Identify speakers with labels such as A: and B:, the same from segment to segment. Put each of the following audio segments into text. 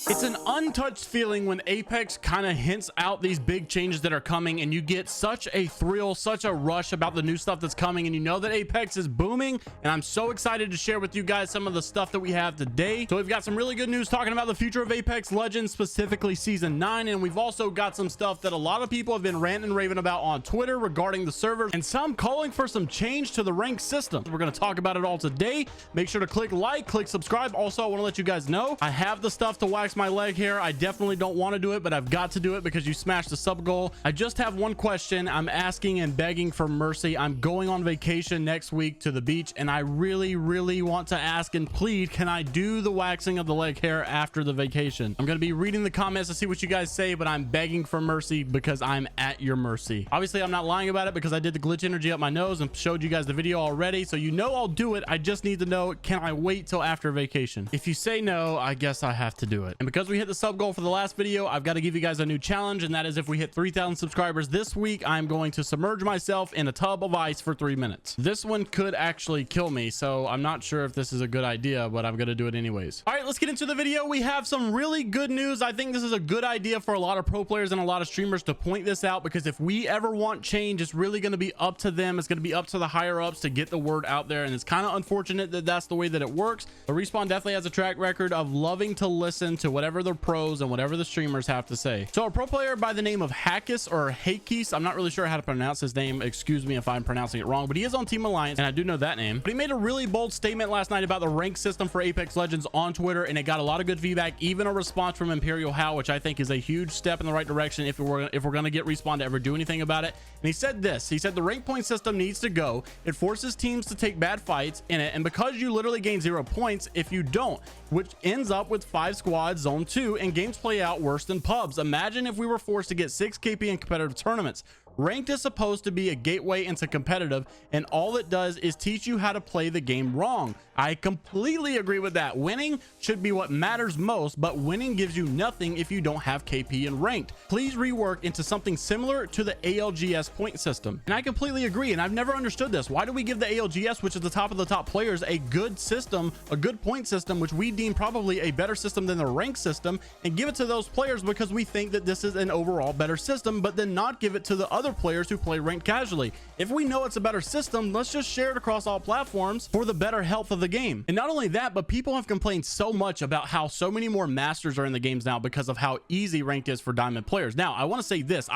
A: It's an untouched feeling when Apex kind of hints out these big changes that are coming, and you get such a thrill, such a rush about the new stuff that's coming, and you know that Apex is booming. And I'm so excited to share with you guys some of the stuff that we have today. So we've got some really good news talking about the future of Apex Legends, specifically season 9, and we've also got some stuff that a lot of people have been ranting and raving about on Twitter regarding the servers, and some calling for some change to the rank system. We're going to talk about it all today. Make sure to click like, click subscribe. Also, I want to let you guys know I have the stuff to wax my leg here. I definitely don't want to do it, but I've got to do it because you smashed the sub goal. I just have one question. I'm asking and begging for mercy. I'm going on vacation next week to the beach, and I really want to ask and plead, can I do the waxing of the leg hair after the vacation? I'm going to be reading the comments to see what you guys say, but I'm begging for mercy because I'm at your mercy. Obviously, I'm not lying about it because I did the glitch energy up my nose and showed you guys the video already, so you know I'll do it. I just need to know, can I wait till after vacation? If you say no, I guess I have to do it. And because we hit the sub goal for the last video, I've got to give you guys a new challenge, and that is if we hit 3,000 subscribers this week, I'm going to submerge myself in a tub of ice for 3 minutes. This one could actually kill me, so I'm not sure if this is a good idea, but I'm going to do it anyways. All right, let's get into the video. We have some really good news. I think this is a good idea for a lot of pro players and a lot of streamers to point this out, because if we ever want change, it's really going to be up to them. It's going to be up to the higher ups to get the word out there, and it's kind of unfortunate that that's the way that it works. But Respawn definitely has a track record of loving to listen to whatever the pros and whatever the streamers have to say. So a pro player by the name of Hackis or Hakis, I'm not really sure how to pronounce his name, excuse me if I'm pronouncing it wrong, but he is on Team Alliance, and I do know that name. But he made a really bold statement last night about the rank system for Apex Legends on Twitter, and it got a lot of good feedback, even a response from Imperial How, which I think is a huge step in the right direction if we're going to get Respawn to ever do anything about it. And he said this, he said the rank point system needs to go. It forces teams to take bad fights in it, and because you literally gain 0 points if you don't, which ends up with 5 squads, zone 2, and games play out worse than pubs. Imagine if we were forced to get 6 KP in competitive tournaments. Ranked is supposed to be a gateway into competitive, and all it does is teach you how to play the game wrong. I completely agree with that. Winning should be what matters most, but winning gives you nothing if you don't have KP and ranked. Please rework into something similar to the ALGS point system. And I completely agree, and I've never understood this. Why do we give the ALGS, which is the top of the top players, a good system, a good point system, which we deem probably a better system than the rank system, and give it to those players because we think that this is an overall better system, but then not give it to the other players who play ranked casually? If we know it's a better system, let's just share it across all platforms for the better health of the game. And not only that, but people have complained so much about how so many more masters are in the games now because of how easy ranked is for diamond players. Now, I want to say this,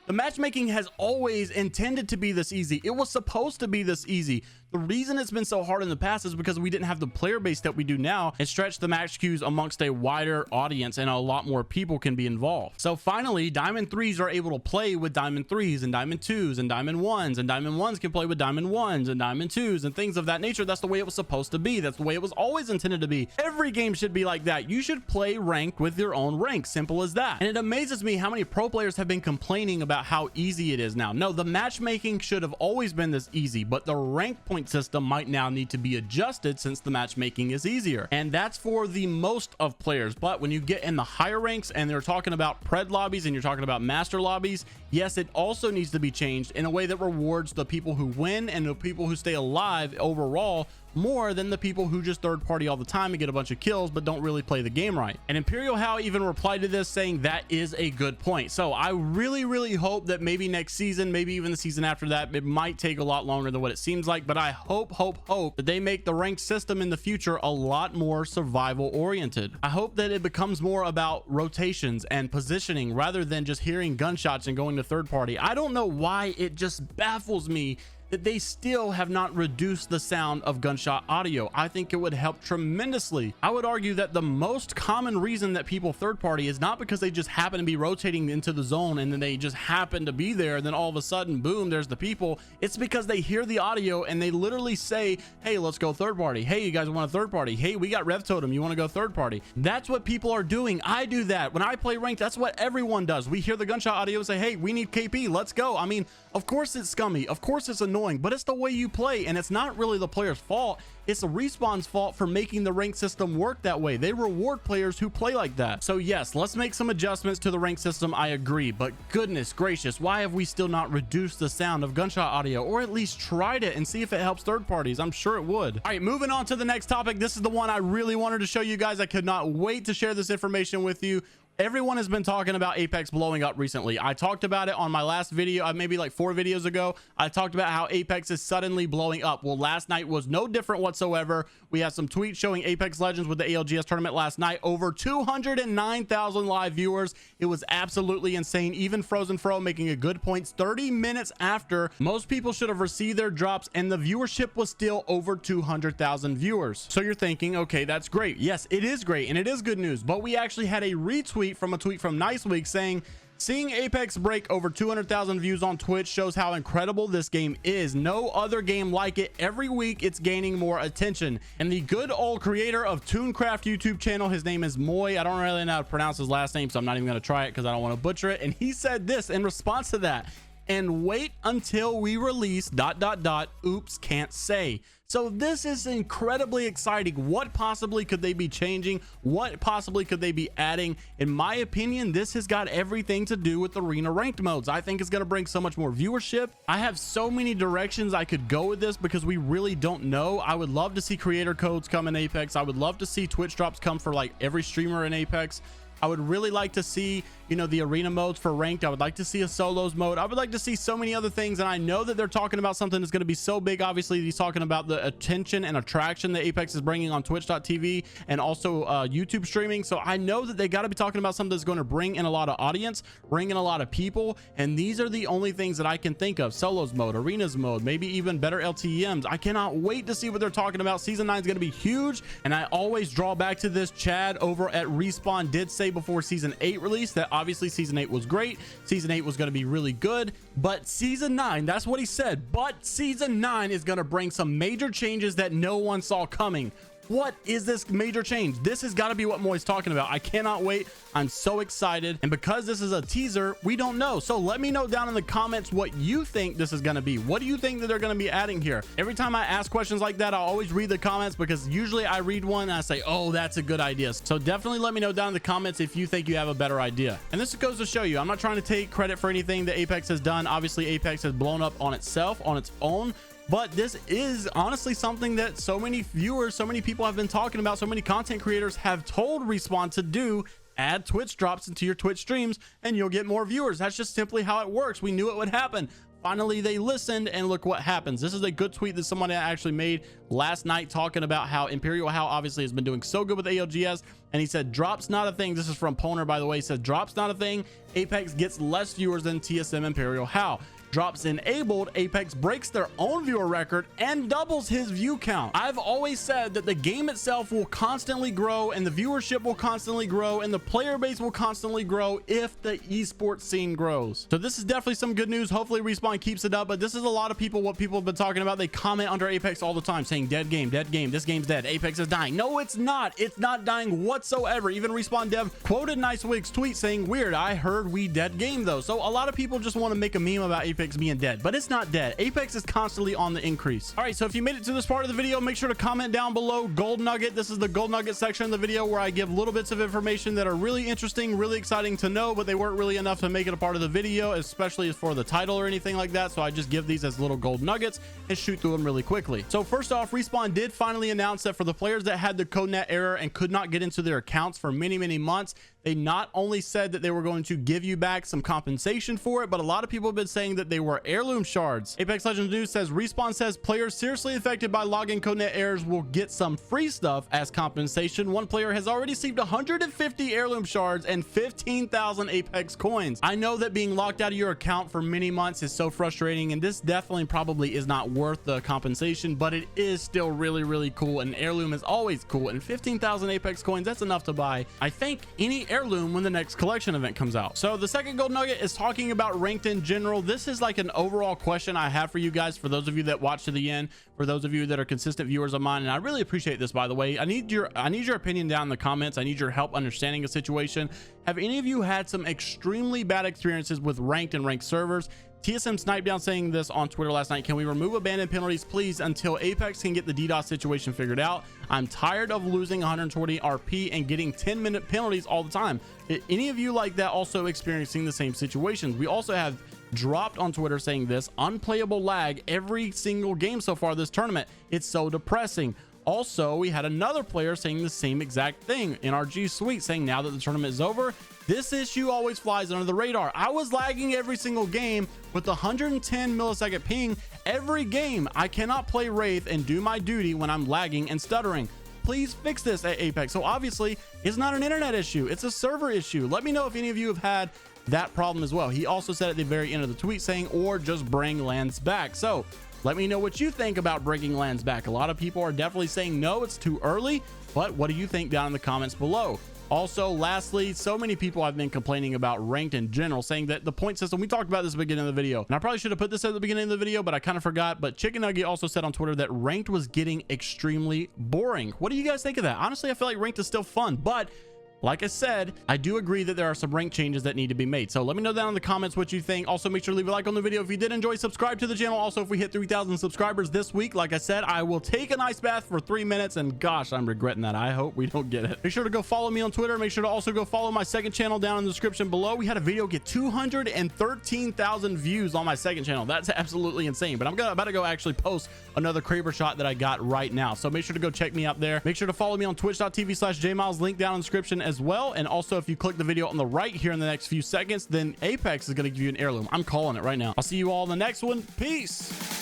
A: the matchmaking has always intended to be this easy. It was supposed to be this easy. The reason it's been so hard in the past is because we didn't have the player base that we do now and stretch the match queues amongst a wider audience, and a lot more people can be involved. So finally, Diamond 3s are able to play with Diamond 3s and Diamond 2s and Diamond 1s, and Diamond 1s can play with Diamond 1s and Diamond 2s and things of that nature. That's the way it was supposed to be. That's the way it was always intended to be. Every game should be like that. You should play ranked with your own rank. Simple as that. And it amazes me how many pro players have been complaining about how easy it is now. No, the matchmaking should have always been this easy, but the rank point system might now need to be adjusted since the matchmaking is easier, and that's for the most of players. But when you get in the higher ranks and they're talking about pred lobbies and you're talking about master lobbies, yes, it also needs to be changed in a way that rewards the people who win and the people who stay alive overall more than the people who just third party all the time and get a bunch of kills but don't really play the game right. And Imperial How even replied to this saying that is a good point. So I really hope that maybe next season, maybe even the season after that, it might take a lot longer than what it seems like, but I hope that they make the ranked system in the future a lot more survival oriented. I hope that it becomes more about rotations and positioning rather than just hearing gunshots and going to third party. I don't know why it just baffles me that they still have not reduced the sound of gunshot audio. I think it would help tremendously. I would argue that the most common reason that people third party is not because they just happen to be rotating into the zone and then they just happen to be there and then all of a sudden, boom, there's the people. It's because they hear the audio and they literally say, hey, let's go third party. Hey, you guys want a third party? Hey, we got Rev Totem. You want to go third party? That's what people are doing. I do that. When I play ranked, that's what everyone does. We hear the gunshot audio and say, hey, we need KP. Let's go. I mean, of course it's scummy. Of course it's annoying. annoying, but it's the way you play, and it's not really the player's fault. It's the Respawn's fault for making the rank system work that way. They reward players who play like that. So yes, let's make some adjustments to the rank system. I agree, but goodness gracious, why have we still not reduced the sound of gunshot audio, or at least tried it and see if it helps third parties? I'm sure it would. All right, moving on to the next topic. This is the one I really wanted to show you guys. I could not wait to share this information with you. Everyone has been talking about Apex blowing up recently. I talked about it on my last video, maybe like 4 videos ago. I talked about how Apex is suddenly blowing up. Well, last night was no different whatsoever. We have some tweets showing Apex Legends with the ALGS tournament last night. Over 209,000 live viewers. It was absolutely insane. Even Frozen Fro making a good point 30 minutes after most people should have received their drops, and the viewership was still over 200,000 viewers. So you're thinking, okay, that's great. Yes, it is great, and it is good news. But we actually had a retweet from a tweet from Nice Week saying, seeing Apex break over 200,000 views on Twitch shows how incredible this game is. No other game like it. Every week it's gaining more attention. And the good old creator of Tooncraft YouTube channel, his name is Moy. I don't really know how to pronounce his last name, so I'm not even going to try it because I don't want to butcher it. And he said this in response to that: and wait until we release ... oops, can't say. So this is incredibly exciting. What possibly could they be changing? What possibly could they be adding? In my opinion, this has got everything to do with arena ranked modes. I think it's going to bring so much more viewership. I have so many directions I could go with this because we really don't know. I would love to see creator codes come in Apex. I would love to see Twitch drops come for like every streamer in Apex. I would really like to see, you know, the arena modes for ranked. I would like to see a solos mode. I would like to see so many other things. And I know that they're talking about something that's going to be so big. Obviously, he's talking about the attention and attraction that Apex is bringing on twitch.tv and also YouTube streaming. So I know that they got to be talking about something that's going to bring in a lot of audience, bring in a lot of people. And these are the only things that I can think of. Solos mode, arenas mode, maybe even better LTEMs. I cannot wait to see what they're talking about. Season 9 is going to be huge. And I always draw back to this. Chad over at Respawn did say before season 8 release that obviously season 8 was great, season 8 was going to be really good, but season 9, that's what he said, but season 9 is going to bring some major changes that no one saw coming. What is this major change? This has got to be what Moy's talking about. I cannot wait. I'm so excited. And because this is a teaser, we don't know. So let me know down in the comments what you think this is going to be. What do you think that they're going to be adding here? Every time I ask questions like that, I always read the comments because usually I read one and I say, oh, that's a good idea. So definitely let me know down in the comments if you think you have a better idea. And this goes to show you, I'm not trying to take credit for anything that Apex has done. Obviously, Apex has blown up on itself, on its own. But this is honestly something that so many viewers, so many people have been talking about, so many content creators have told Respawn to do. Add Twitch drops into your Twitch streams and you'll get more viewers. That's just simply how it works. We knew it would happen. Finally, they listened, and look what happens. This is a good tweet that someone actually made last night talking about how Imperial How obviously has been doing so good with ALGS, and he said drops not a thing. This is from Poner, by the way. He said drops not a thing. Apex gets less viewers than TSM Imperial How. Drops enabled, Apex breaks their own viewer record and doubles his view count. I've always said that the game itself will constantly grow and the viewership will constantly grow and the player base will constantly grow if the esports scene grows. So this is definitely some good news. Hopefully Respawn keeps it up, but this is a lot of people, what people have been talking about. They comment under Apex all the time saying dead game, this game's dead, Apex is dying. No, it's not. It's not dying whatsoever. Even Respawn Dev quoted Nice Week's tweet saying, weird, I heard we dead game though. So a lot of people just want to make a meme about Apex being dead, but it's not dead. Apex is constantly on the increase. All right, so if you made it to this part of the video, make sure to comment down below gold nugget. This is the gold nugget section of the video where I give little bits of information that are really interesting, really exciting to know, but they weren't really enough to make it a part of the video, especially for the title or anything like that. So I just give these as little gold nuggets and shoot through them really quickly. So first off, Respawn did finally announce that for the players that had the codenet error and could not get into their accounts for many months, they not only said that they were going to give you back some compensation for it, but a lot of people have been saying that they were heirloom shards. Apex Legends News says Respawn says players seriously affected by login codenet errors will get some free stuff as compensation. One player has already received 150 heirloom shards and 15,000 Apex coins. I know that being locked out of your account for many months is so frustrating, and this definitely probably is not worth the compensation, but it is still really cool, and heirloom is always cool, and 15,000 Apex coins, that's enough to buy, I think, any heirloom when the next collection event comes out. So the second gold nugget is talking about ranked in general. This is like an overall question I have for you guys, for those of you that watch to the end, for those of you that are consistent viewers of mine, and I really appreciate this, by the way. I need your opinion down in the comments. I need your help understanding a situation. Have any of you had some extremely bad experiences with ranked and ranked servers? TSM Snipe Down saying this on Twitter last night. Can we remove abandoned penalties, please, until Apex can get the DDoS situation figured out? I'm tired of losing 120 RP and getting 10-minute penalties all the time. Any of you like that also experiencing the same situations? We also have dropped on Twitter saying this: unplayable lag every single game so far this tournament. It's so depressing. Also, we had another player saying the same exact thing in our G Suite, saying now that the tournament is over, this issue always flies under the radar. I was lagging every single game with the 110 millisecond ping every game. I cannot play Wraith and do my duty when I'm lagging and stuttering. Please fix this at Apex. So obviously it's not an internet issue, it's a server issue. Let me know if any of you have had that problem as well. He also said at the very end of the tweet saying, or just bring lands back. So let me know what you think about bringing lands back. A lot of people are definitely saying no, it's too early, but what do you think down in the comments below? Also, lastly, so many people have been complaining about ranked in general, saying that the point system, we talked about this at the beginning of the video, and I probably should have put this at the beginning of the video, but I kind of forgot. But Chicken Nugget also said on Twitter that ranked was getting extremely boring. What do you guys think of that? Honestly, I feel like ranked is still fun, but like I said, I do agree that there are some rank changes that need to be made. So let me know down in the comments what you think. Also, make sure to leave a like on the video if you did enjoy. Subscribe to the channel. Also, if we hit 3,000 subscribers this week, like I said, I will take an ice bath for 3 minutes, and gosh, I'm regretting that. I hope we don't get it. Make sure to go follow me on Twitter. Make sure to also go follow my second channel down in the description below. We had a video get 213,000 views on my second channel. That's absolutely insane, but I'm about to go actually post another Kraber shot that I got right now. So make sure to go check me out there. Make sure to follow me on twitch.tv/JMeyels, link down in the description as well. And also, if you click the video on the right here in the next few seconds, then Apex is going to give you an heirloom. I'm calling it right now. I'll see you all in the next one. Peace.